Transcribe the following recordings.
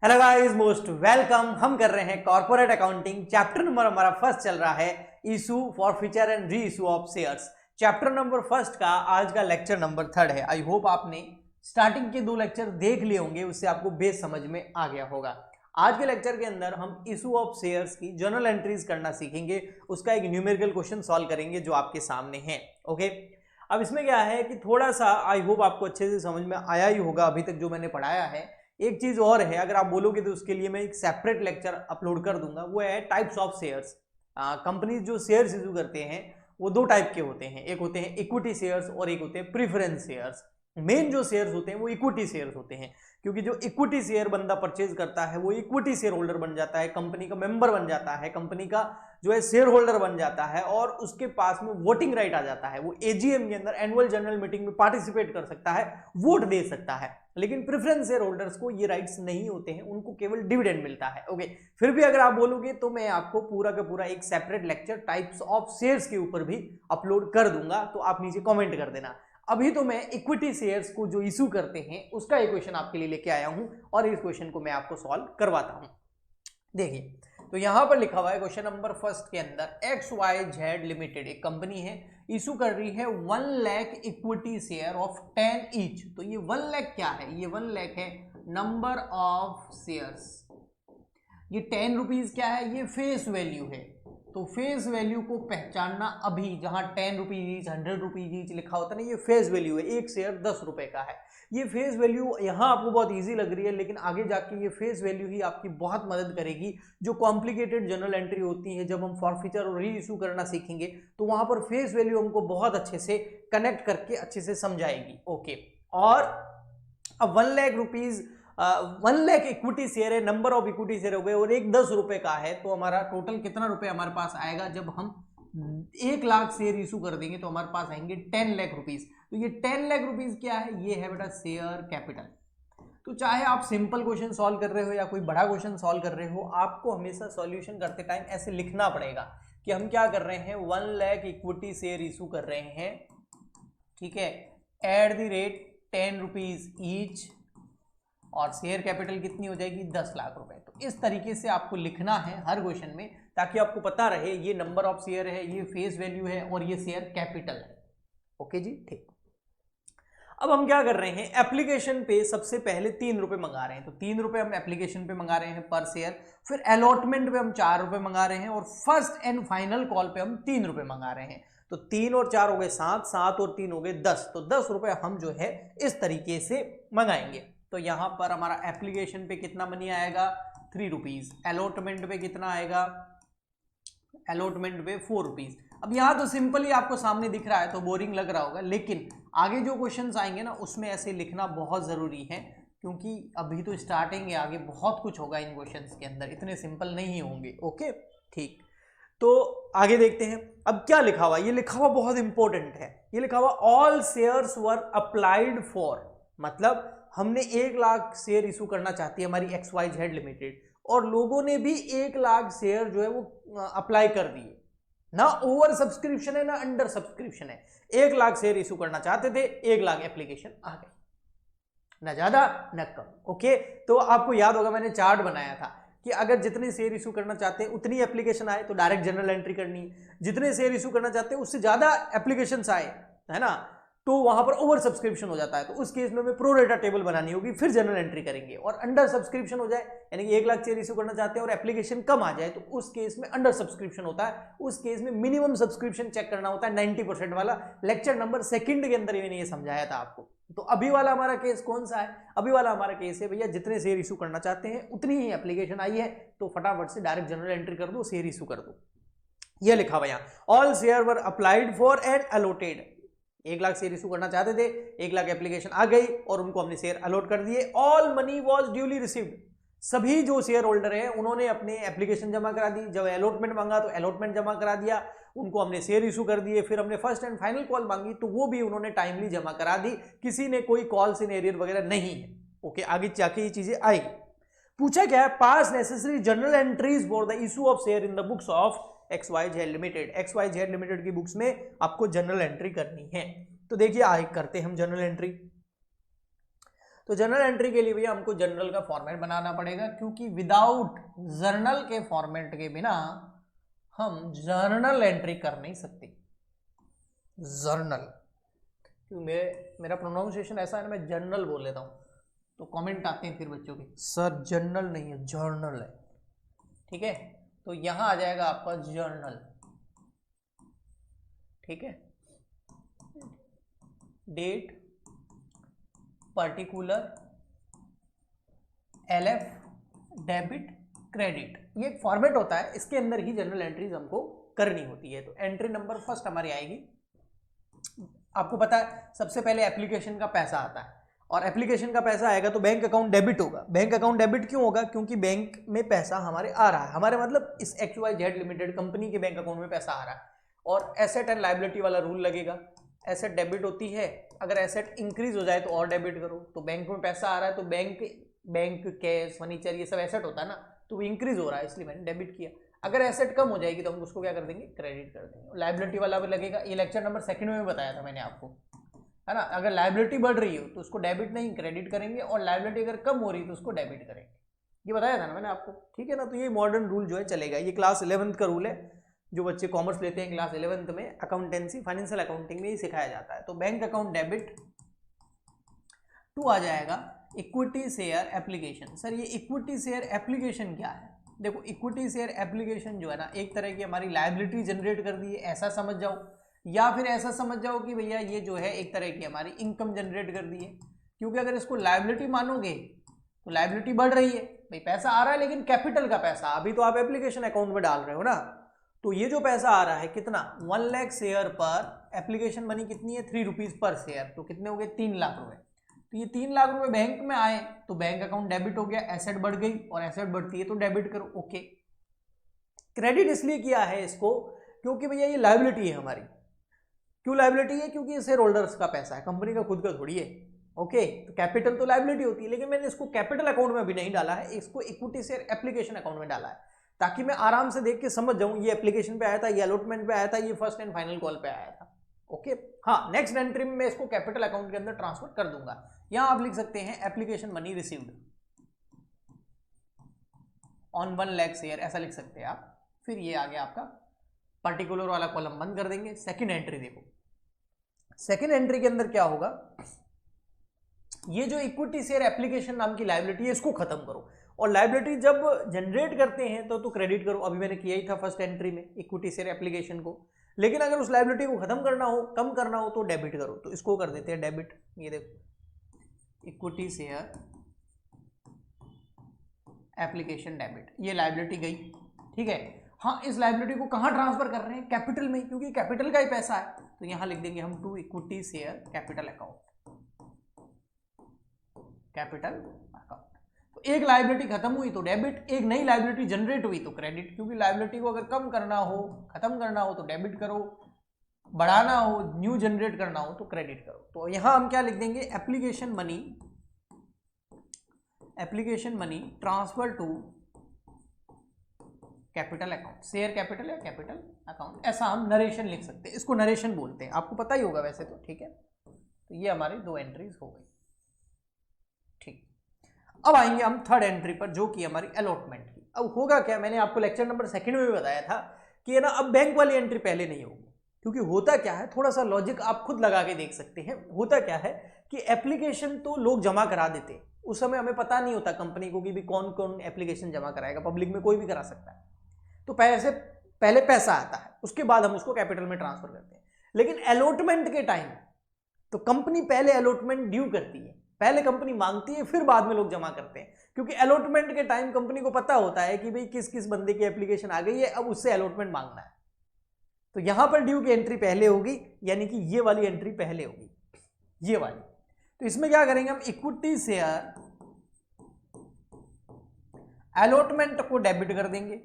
Hello guys, most welcome. हम कर रहे हैं कॉर्पोरेट अकाउंटिंग। चैप्टर नंबर हमारा फर्स्ट चल रहा है issue forfeiture and re issue of shares. Chapter number first का आज का लेक्चर नंबर 3 है। आई होप आपने स्टार्टिंग के 2 लेक्चर देख लिए होंगे, उससे आपको बेस समझ में आ गया होगा। आज के लेक्चर के अंदर हम इशू ऑफ शेयर्स की जर्नल एंट्रीज करना सीखेंगे। उसका एक न्यूमेरिकल क्वेश्चन सॉल्व करेंगे जो आपके सामने है। ओके, अब इसमें क्या है कि थोड़ा सा आई होप आपको अच्छे से समझ में आया ही होगा अभी तक जो मैंने पढ़ाया है। एक चीज और है, अगर आप बोलोगे तो उसके लिए मैं एक सेपरेट लेक्चर अपलोड कर दूंगा। वो है टाइप्स ऑफ शेयर्स। कंपनीज जो शेयर्स इशू करते हैं वो 2 टाइप के होते हैं। एक होते हैं इक्विटी शेयर्स और एक होते हैं प्रीफरेंस शेयर्स। मेन जो शेयर्स होते हैं वो इक्विटी शेयर्स होते हैं, क्योंकि जो इक्विटी शेयर बंदा परचेज करता है वो इक्विटी शेयर होल्डर बन जाता है, कंपनी का मेंबर बन जाता है, कंपनी का जो है शेयर होल्डर बन जाता है और उसके पास में वोटिंग राइट आ जाता है। वो एजीएम के अंदर एनुअल जनरल मीटिंग में पार्टिसिपेट कर सकता है, वोट दे सकता है। लेकिन प्रेफरेंस शेयर होल्डर्स को ये राइट्स नहीं होते हैं, उनको केवल डिविडेंड मिलता है। ओके, फिर भी अगर आप बोलोगे तो मैं आपको पूरा का पूरा एक separate lecture types of shares के ऊपर भी अपलोड कर दूंगा, तो आप नीचे कमेंट कर देना। अभी तो मैं इक्विटी शेयर्स को जो इशू करते हैं उसका एक क्वेश्चन आपके लिए लेके आया हूं और इस क्वेश्चन को मैं आपको सॉल्व करवाता हूं। देखिए, तो यहां पर लिखा हुआ है क्वेश्चन नंबर फर्स्ट के अंदर XYZ लिमिटेड एक कंपनी है, इशू कर रही है 1 lakh equity share of 10 each. तो ये 1 लाख क्या है? ये 1 लाख है नंबर ऑफ शेयर्स। ये 10 रुपीज क्या है? ये फेस वैल्यू है। तो फेस वैल्यू को पहचानना, अभी जहां 10 रुपीज ईच, 100 रुपीज ईच लिखा होता है ना, ये फेस वैल्यू है। एक शेयर 10 रुपए का है। ये फेस वैल्यू यहां आपको बहुत इजी लग रही है, लेकिन आगे जाके ये फेस वैल्यू ही आपकी बहुत मदद करेगी। जो कॉम्प्लिकेटेड जर्नल एंट्री होती है, जब हम फॉरफीचर और री इशू करना सीखेंगे तो वहां पर फेस वैल्यू हमको बहुत अच्छे से कनेक्ट करके अच्छे से समझाएगी। ओके, और अब 1 lakh rupees 1 lakh equity share है, नंबर ऑफ इक्विटी शेयर हो गए और एक 10 रुपए का है। तो हमारा टोटल कितना रुपए हमारे पास आएगा? जब हम 1 लाख शेयर इशू कर देंगे तो हमारे पास आएंगे 10 लाख रुपीज। तो ये 10 लाख रुपीज क्या है? ये है बेटा शेयर कैपिटल। तो चाहे आप सिंपल क्वेश्चन सॉल्व कर रहे हो या कोई बड़ा क्वेश्चन सॉल्व कर रहे हो, आपको हमेशा सॉल्यूशन करते टाइम ऐसे लिखना पड़ेगा कि हम क्या कर रहे हैं, 1 लाख इक्विटी शेयर इशू कर रहे हैं, ठीक है, at the rate 10 rupees each, और शेयर कैपिटल कितनी हो जाएगी? 10 लाख रुपए। तो इस तरीके से आपको लिखना है हर क्वेश्चन में, ताकि आपको पता रहे ये नंबर ऑफ शेयर है, ये फेस वैल्यू है और ये शेयर कैपिटल है। ओके जी, ठीक। अब हम क्या कर रहे हैं, एप्लीकेशन पे सबसे पहले 3 रुपए मंगा रहे हैं। तो 3 रुपए हम एप्लीकेशन पे मंगा रहे हैं पर शेयर। फिर अलॉटमेंट पे हम 4 रुपए मंगा रहे हैं और फर्स्ट एंड फाइनल कॉल पे हम 3 रुपए मंगा रहे हैं। तो 3 और 4 हो गए 7, 7 और 3 हो गए 10। तो 10 रुपए हम जो है इस तरीके से मंगाएंगे। तो यहां पर हमारा एप्लीकेशन पे कितना मनी आएगा? 3 रुपीज। अलॉटमेंट पे कितना आएगा? अलॉटमेंट पे 4 रुपीज। अब यहां तो सिंपल ही आपको सामने दिख रहा है तो बोरिंग लग रहा होगा, लेकिन आगे जो क्वेश्चंस आएंगे ना उसमें ऐसे लिखना बहुत जरूरी है, क्योंकि अभी तो स्टार्टिंग है, आगे बहुत कुछ होगा इन क्वेश्चंस के अंदर, इतने सिंपल नहीं होंगे। ओके, ठीक। तो आगे देखते हैं अब क्या लिखा हुआ। ये लिखा हुआ बहुत इंपॉर्टेंट है। ये लिखा हुआ all shares were applied for, मतलब हमने 1 लाख शेयर इशू करना चाहती है हमारी XYZ लिमिटेड, और लोगों ने भी 1 लाख शेयर जो है वो अप्लाई कर दिए। ना ओवर सब्सक्रिप्शन है ना अंडर सब्सक्रिप्शन है। 1 लाख शेयर इशू करना चाहते थे, 1 लाख एप्लीकेशन आ गई, ना ज्यादा ना कम। ओके, तो आपको याद होगा मैंने चार्ट बनाया था कि अगर जितने शेयर इशू करना चाहते हैं उतनी एप्लीकेशन आए तो डायरेक्ट जनरल एंट्री करनी है, जितने शेयर इशू करना चाहते हैं उससे ज्यादा एप्लीकेशन आए, है ना, तो वहां पर ओवर सब्सक्रिप्शन हो जाता है। तो उस केस में हमें प्रो रेटा टेबल बनानी होगी, फिर जनरल एंट्री करेंगे। और अंडर सब्सक्रिप्शन हो जाए, यानी कि 1 लाख शेयर इशू करना चाहते हैं और एप्लीकेशन कम आ जाए, तो उस केस में अंडर सब्सक्रिप्शन होता है। उस केस में मिनिमम सब्सक्रिप्शन चेक करना होता है 90% वाला। लेक्चर नंबर 2 के अंदर मैंने ये समझाया था आपको। तो अभी वाला हमारा केस कौन सा है? अभी वाला हमारा केस है भैया, जितने शेयर इशू करना चाहते हैं उतनी ही एप्लीकेशन आई है, तो फटाफट से डायरेक्ट जनरल एंट्री कर दो, शेयर इशू कर दो। ये लिखा हुआ यहां, all share were applied for and allotted. 1 lakh share issue करना चाहते थे, 1 लाख एप्लीकेशन आ गई और उनको हमने शेयर अलॉट कर दिए। All money was duly received, सभी जो शेयर होल्डर है उन्होंने अपने एप्लीकेशन जमा करा दी। जब अलॉटमेंट मांगा तो अलॉटमेंट जमा करा दिया, उनको हमने शेयर इशू कर दिए। फिर हमने फर्स्ट एंड फाइनल कॉल मांगी तो वो भी उन्होंने टाइमली जमा करा दी, किसी ने कोई कॉल्स इन एरियर वगैरह नहीं है। ओके, आगे जाके ये चीजें आएगी। पूछा क्या है, पास necessary general entries for the issue of share in the books of XYZ limited. XYZ limited की बुक्स में आपको जनरल एंट्री करनी है। तो देखिए आगे करते हैं हम जनरल एंट्री। तो जर्नल एंट्री के लिए भैया हमको जर्नल का फॉर्मेट बनाना पड़ेगा, क्योंकि विदाउट जर्नल के फॉर्मेट के बिना हम जर्नल एंट्री कर नहीं सकते। जर्नल, क्योंकि मेरा प्रोनाउंसिएशन ऐसा है ना, मैं जर्नल बोल लेता हूँ तो कमेंट आते हैं फिर बच्चों के, सर जर्नल नहीं है जर्नल है, ठीक है। तो यहां आ जाएगा आपका जर्नल, ठीक है। Date, particular, LF, debit, credit, ये एक फॉर्मेट होता है, इसके अंदर ही जनरल एंट्रीज हमको करनी होती है। तो एंट्री नंबर फर्स्ट हमारी आएगी, आपको पता है सबसे पहले एप्लीकेशन का पैसा आता है, और एप्लीकेशन का पैसा आएगा तो बैंक अकाउंट डेबिट होगा। बैंक अकाउंट डेबिट क्यों होगा? क्योंकि बैंक में पैसा हमारे आ रहा है, हमारे मतलब इस XYZ लिमिटेड कंपनी के बैंक अकाउंट में पैसा आ रहा है, और एसेट एंड लायबिलिटी वाला रूल लगेगा। एसेट डेबिट होती है, अगर एसेट इंक्रीज हो जाए तो और डेबिट करो। तो बैंक में पैसा आ रहा है तो बैंक कैश, फर्नीचर, ये सब एसेट होता है ना, तो वो इंक्रीज हो रहा है इसलिए मैंने डेबिट किया। अगर एसेट कम हो जाएगी तो हम उसको क्या कर देंगे? क्रेडिट कर देंगे। लायबिलिटी वाला भी लगेगा, ये लेक्चर नंबर 2 में बताया था मैंने आपको, है ना। अगर लायबिलिटी बढ़ रही हो तो उसको डेबिट नहीं क्रेडिट करेंगे, और लायबिलिटी अगर कम हो रही है तो उसको डेबिट करेंगे, ये बताया था ना मैंने आपको, ठीक है ना। तो ये मॉडर्न रूल जो है चलेगा, ये क्लास 11th का रूल है, जो बच्चे कॉमर्स लेते हैं क्लास 11th में, अकाउंटेंसी फाइनेंशियल अकाउंटिंग में ही सिखाया जाता है। तो बैंक अकाउंट डेबिट टू आ जाएगा इक्विटी शेयर एप्लीकेशन। सर ये इक्विटी शेयर एप्लीकेशन क्या है? देखो इक्विटी शेयर एप्लीकेशन जो है ना, एक तरह की हमारी लायबिलिटी जनरेट कर दी है, ऐसा समझ जाओ, या फिर ऐसा समझ जाओ कि भैया ये जो है एक तरह की हमारी इनकम जनरेट कर दी है। क्योंकि अगर इसको लायबिलिटी मानोगे तो लायबिलिटी बढ़ रही है, भाई पैसा आ रहा है लेकिन कैपिटल का पैसा, अभी तो आप एप्लीकेशन अकाउंट में डाल रहे हो ना, तो ये जो पैसा आ रहा है कितना, 1 लाख शेयर पर एप्लीकेशन मनी कितनी है, 3 रुपीज पर शेयर, तो कितने हो गए, 3 लाख रुपए। तो ये 3 लाख रुपए बैंक में आए तो बैंक अकाउंट डेबिट हो गया, एसेट बढ़ गई, और एसेट बढ़ती है तो डेबिट करो, ओके। क्रेडिट इसलिए किया है इसको क्योंकि भैया ये लायबिलिटी है हमारी। क्यों लायबिलिटी है? क्योंकि ये शेयर होल्डर्स का पैसा है, कंपनी का खुद का थोड़ी है, ओके। तो कैपिटल तो लायबिलिटी होती है, लेकिन मैंने इसको कैपिटल अकाउंट में अभी नहीं डाला है, इसको इक्विटी शेयर एप्लीकेशन अकाउंट में डाला है, ताकि मैं आराम से देख के समझ जाऊं ये एप्लीकेशन पे आया था, ये अलॉटमेंट पे आया था, ये फर्स्ट एंड फाइनल कॉल पे आया था, ओके। हाँ, नेक्स्ट एंट्री में मैं इसको कैपिटल अकाउंट के अंदर ट्रांसफर कर दूंगा। यहां आप लिख सकते हैं application money received on 1 lakh share, ऐसा लिख सकते हैं आप। फिर ये आ गया आपका पर्टिकुलर वाला कॉलम बंद कर देंगे। सेकंड एंट्री देखो, सेकंड एंट्री के अंदर क्या होगा, ये जो इक्विटी शेयर एप्लीकेशन नाम की लायबिलिटी है इसको खत्म करो, और लायबिलिटी जब जनरेट करते हैं तो क्रेडिट करो। अभी मैंने किया ही था फर्स्ट एंट्री में इक्विटी शेयर एप्लीकेशन को, लेकिन अगर उस लायबिलिटी को खत्म करना हो, कम करना हो, तो डेबिट करो, तो इसको कर देते हैं डेबिट। ये देखो इक्विटी शेयर एप्लीकेशन डेबिट, ये लायबिलिटी गई, ठीक है। हाँ, इस लायबिलिटी को कहाँ ट्रांसफर कर रहे हैं? कैपिटल में, क्योंकि कैपिटल का ही पैसा है, तो यहां लिख देंगे हम to equity share capital account, capital account. तो एक लायबिलिटी खत्म हुई तो डेबिट, एक नई लायबिलिटी जनरेट हुई तो क्रेडिट, क्योंकि लायबिलिटी को अगर कम करना हो, खत्म करना हो तो डेबिट करो, बढ़ाना हो, न्यू जनरेट करना हो तो क्रेडिट करो। तो यहां हम क्या लिख देंगे, application money transfer to capital account, share capital या कैपिटल अकाउंट, ऐसा हम नरेशन लिख सकते हैं, इसको नरेशन बोलते हैं, आपको पता ही होगा वैसे तो, ठीक है। तो ये हमारी 2 एंट्रीज हो गई, ठीक। अब आएंगे हम थर्ड एंट्री पर, जो कि हमारी अलॉटमेंट की। अब होगा क्या, मैंने आपको लेक्चर नंबर 2 में भी बताया था कि ना अब बैंक वाली एंट्री पहले नहीं होगी, क्योंकि होता क्या है, थोड़ा सा लॉजिक आप खुद लगा के देख सकते हैं। होता क्या है कि एप्लीकेशन तो लोग जमा करा देते हैं, उस समय हमें पता नहीं होता कंपनी को कि भी कौन कौन एप्लीकेशन जमा कराएगा, पब्लिक में कोई भी करा सकता है। तो पहले पैसा आता है, उसके बाद हम उसको कैपिटल में ट्रांसफर करते हैं। लेकिन अलॉटमेंट के टाइम तो कंपनी पहले अलॉटमेंट ड्यू करती है, पहले कंपनी मांगती है, फिर बाद में लोग जमा करते हैं, क्योंकि अलॉटमेंट के टाइम कंपनी को पता होता है कि भाई किस किस बंदे की एप्लीकेशन आ गई है, अब उससे अलॉटमेंट मांगना है। तो यहां पर ड्यू की एंट्री पहले होगी, यानी कि ये वाली एंट्री पहले होगी, ये वाली। तो इसमें क्या करेंगे हम, इक्विटी शेयर अलॉटमेंट को डेबिट कर देंगे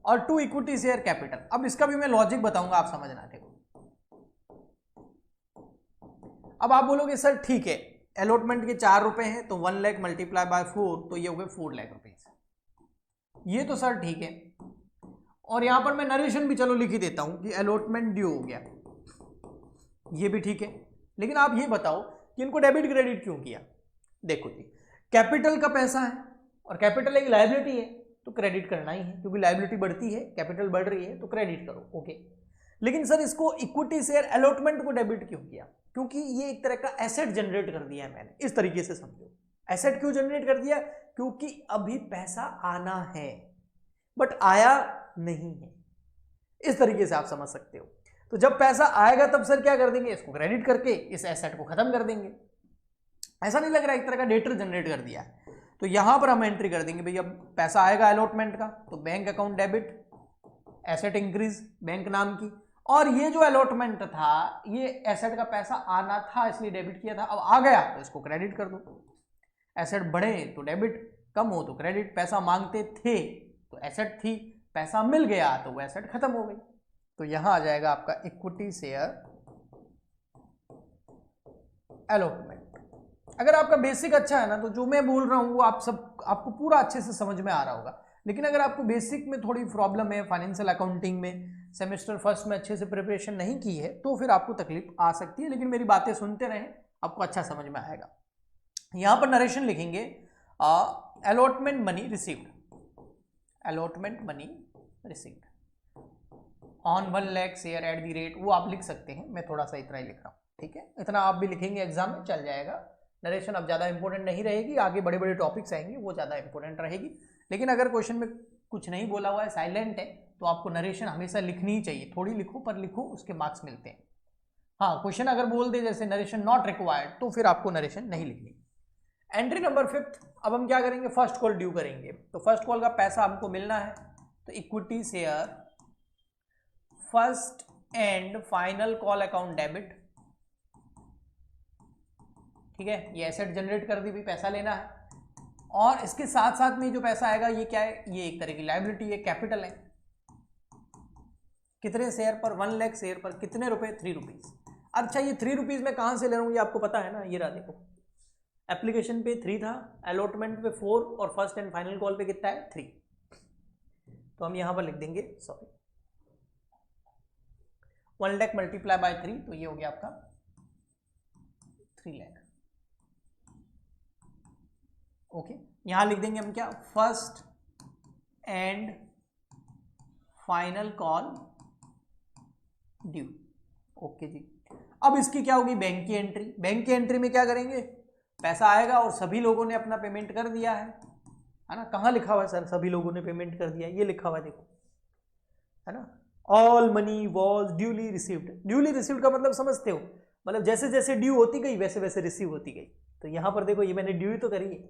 और टू इक्विटी शेयर कैपिटल। अब इसका भी मैं लॉजिक बताऊंगा, आप समझना। देखो अब आप बोलोगे सर ठीक है, अलॉटमेंट के 4 रुपए हैं तो 1 लाख मल्टीप्लाई बाय 4, तो ये हो गए 4 लाख रुपए। ये तो सर ठीक है, और यहां पर मैं नरेशन भी चलो लिख ही देता हूं कि अलॉटमेंट ड्यू हो गया, ये भी ठीक है। लेकिन आप ये बताओ कि इनको डेबिट क्रेडिट क्यों किया? देखो जी, कैपिटल का पैसा है और कैपिटल एक लायबिलिटी है तो क्रेडिट करना ही है, क्योंकि लायबिलिटी बढ़ती है, कैपिटल बढ़ रही है तो क्रेडिट करो, ओके। लेकिन सर इसको इक्विटी शेयर अलॉटमेंट को डेबिट क्यों किया? क्योंकि ये एक तरह का एसेट जनरेट कर दिया है मैंने, इस तरीके से समझो। एसेट क्यों जनरेट कर दिया? क्योंकि अभी पैसा आना है बट आया नहीं है, इस तरीके से आप समझ सकते हो। तो जब पैसा आएगा तब सर क्या कर देंगे, इसको क्रेडिट करके इस एसेट को खत्म कर देंगे। ऐसा नहीं लग रहा, एक तरह का डेटर जनरेट कर दिया है। तो यहां पर हम एंट्री कर देंगे, भैया पैसा आएगा अलॉटमेंट का, तो bank account debit, asset increase bank नाम की, और ये जो अलॉटमेंट था ये एसेट का पैसा आना था इसलिए डेबिट किया था, अब आ गया तो इसको क्रेडिट कर दो। एसेट बढ़े तो डेबिट, कम हो तो क्रेडिट। पैसा मांगते थे तो एसेट थी, पैसा मिल गया तो वो एसेट खत्म हो गई। तो यहां आ जाएगा आपका इक्विटी शेयर अलॉटमेंट। अगर आपका बेसिक अच्छा है ना तो जो मैं बोल रहा हूं वो आपको पूरा अच्छे से समझ में आ रहा होगा। लेकिन अगर आपको बेसिक में थोड़ी प्रॉब्लम है, फाइनेंशियल अकाउंटिंग में सेमेस्टर फर्स्ट में अच्छे से प्रिपरेशन नहीं की है, तो फिर आपको तकलीफ आ सकती है। लेकिन मेरी बातें सुनते रहें, आपको अच्छा समझ में आएगा। यहां पर नरेशन लिखेंगे, allotment money received, allotment money received on 1 lakh share at the rate, वो आप लिख सकते हैं, मैं थोड़ा सा इतना ही लिख रहा हूँ, ठीक है। इतना आप भी लिखेंगे एग्जाम में चल जाएगा। नरेशन अब ज़्यादा इंपॉर्टेंट नहीं रहेगी, आगे बड़े बड़े टॉपिक्स आएंगे वो ज़्यादा इंपॉर्टेंट रहेगी। लेकिन अगर क्वेश्चन में कुछ नहीं बोला हुआ है, साइलेंट है, तो आपको नरेशन हमेशा लिखनी ही चाहिए। थोड़ी लिखो पर लिखो, उसके मार्क्स मिलते हैं। हाँ, क्वेश्चन अगर बोल दे जैसे नरेशन नॉट रिक्वायर्ड, तो फिर आपको नरेशन नहीं लिखनी। एंट्री नंबर 5, अब हम क्या करेंगे, फर्स्ट कॉल ड्यू करेंगे। तो फर्स्ट कॉल का पैसा हमको मिलना है, तो equity share first and final call account debit, ठीक है। ये एसेट जनरेट कर दी, भी पैसा लेना है, और इसके साथ साथ में जो पैसा आएगा ये क्या है, ये एक तरह की लायबिलिटी है, कैपिटल है। कितने शेयर पर, 1 लाख शेयर पर कितने रुपए, 3 रुपीज। अच्छा, ये 3 रुपीज मैं कहां से ले रहा हूं ये आपको पता है ना, ये रहा देखो, एप्लीकेशन पे 3 था, अलॉटमेंट पे 4 और फर्स्ट एंड फाइनल कॉल पे कितना है, 3। तो हम यहां पर लिख देंगे, सॉरी 1 लाख मल्टीप्लाई बाय 3, तो ये हो गया आपका 3 लाख, ओके। यहां लिख देंगे हम क्या, first and final call due, okay जी। अब इसकी क्या होगी, बैंक की एंट्री। बैंक की एंट्री में क्या करेंगे, पैसा आएगा और सभी लोगों ने अपना पेमेंट कर दिया है ना। कहाँ लिखा हुआ है सर सभी लोगों ने पेमेंट कर दिया, ये लिखा हुआ है देखो, है ना। All money was duly received. Duly received का मतलब समझते हो, मतलब जैसे जैसे ड्यू होती गई वैसे वैसे रिसीव होती गई। तो यहां पर देखो, ये मैंने ड्यू ही तो करी है,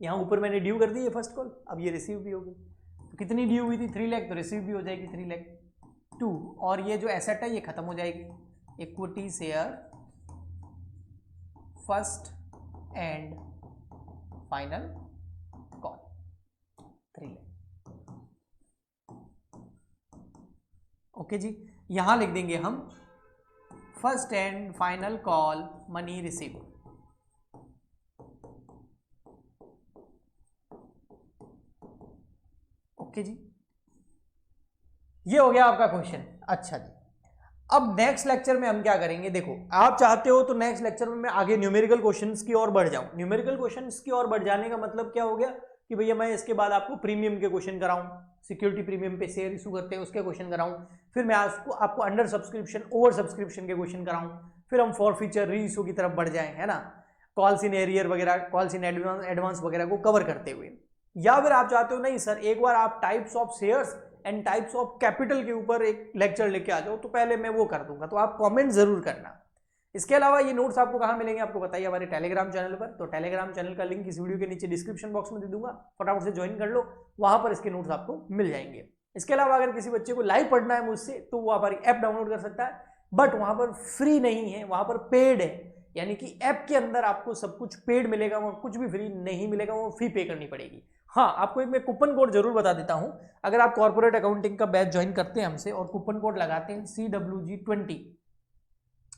यहाँ ऊपर मैंने ड्यू कर दी है फर्स्ट कॉल, अब ये रिसीव भी होगी। तो कितनी ड्यू हुई थी, 3 लाख, तो रिसीव भी हो जाएगी 3 लाख 2, और ये जो एसेट है ये खत्म हो जाएगी, equity share first and final call 3 lakh, okay जी। यहां लिख देंगे हम first and final call money receive, okay जी। ये हो गया आपका क्वेश्चन। अच्छा जी, अब नेक्स्ट लेक्चर में हम क्या करेंगे, देखो आप चाहते हो तो नेक्स्ट लेक्चर में मैं आगे न्यूमेरिकल क्वेश्चंस की ओर बढ़ जाऊं। न्यूमेरिकल क्वेश्चंस की ओर बढ़ जाने का मतलब क्या हो गया कि भैया मैं इसके बाद आपको प्रीमियम के क्वेश्चन कराऊं, सिक्योरिटी प्रीमियम पे शेयर इशू करते हैं उसके क्वेश्चन कराऊं, फिर मैं आपको अंडर सब्सक्रिप्शन ओवर सब्सक्रिप्शन के क्वेश्चन कराऊं, फिर हम फॉर फ्यूचर री इशू की तरफ बढ़ जाएं, है ना, कॉल्स इन एरियर वगैरह, कॉल्स इन एडवांस वगैरह को कवर करते हुए। या फिर आप चाहते हो नहीं सर एक बार आप types of shares and types of capital के ऊपर एक लेक्चर लेके आ जाओ, तो पहले मैं वो कर दूंगा, तो आप कमेंट जरूर करना। इसके अलावा ये नोट्स आपको कहाँ मिलेंगे, आपको बताइए हमारे टेलीग्राम चैनल पर। तो टेलीग्राम चैनल का लिंक इस वीडियो के नीचे डिस्क्रिप्शन बॉक्स में दे दूंगा, फटाफट से ज्वाइन कर लो, वहां पर इसके नोट्स आपको मिल जाएंगे। इसके अलावा अगर किसी बच्चे को लाइव पढ़ना है मुझसे तो वो हमारी ऐप डाउनलोड कर सकता है, बट वहां पर फ्री नहीं है, वहां पर पेड है, यानी कि ऐप के अंदर आपको सब कुछ पेड मिलेगा, वहां कुछ भी फ्री नहीं मिलेगा, वो फी पे करनी पड़ेगी। हाँ, आपको एक मैं कूपन कोड जरूर बता देता हूं, अगर आप कॉर्पोरेट अकाउंटिंग का बैच ज्वाइन करते हैं हमसे और कूपन कोड लगाते हैं CWG20,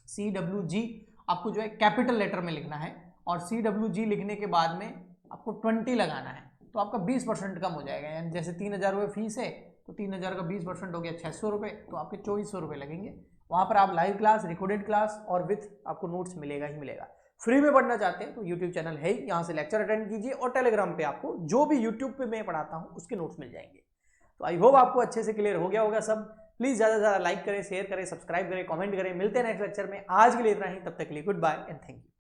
CWG आपको जो है कैपिटल लेटर में लिखना है, और CWG लिखने के बाद में आपको 20 लगाना है, तो आपका 20% कम हो जाएगा। यानी जैसे 3000 रुपये फीस है तो 3000 का 20% हो गया 600 रुपये, तो आपके 2400 रुपये लगेंगे। वहाँ पर आप लाइव क्लास, रिकॉर्डेड क्लास और विथ आपको नोट्स मिलेगा ही मिलेगा। फ्री में पढ़ना चाहते हैं तो यूट्यूब चैनल है ही, यहाँ से लेक्चर अटेंड कीजिए और टेलीग्राम पे आपको जो भी यूट्यूब पे मैं पढ़ाता हूँ उसके नोट्स मिल जाएंगे। तो आई होप आपको अच्छे से क्लियर हो गया होगा सब। प्लीज ज्यादा से ज्यादा लाइक करें, शेयर करें, सब्सक्राइब करें, कमेंट करें। मिलते हैं नेक्स्ट लेक्चर में। आज के लिए इतना ही, तब तक के लिए goodbye and thank you.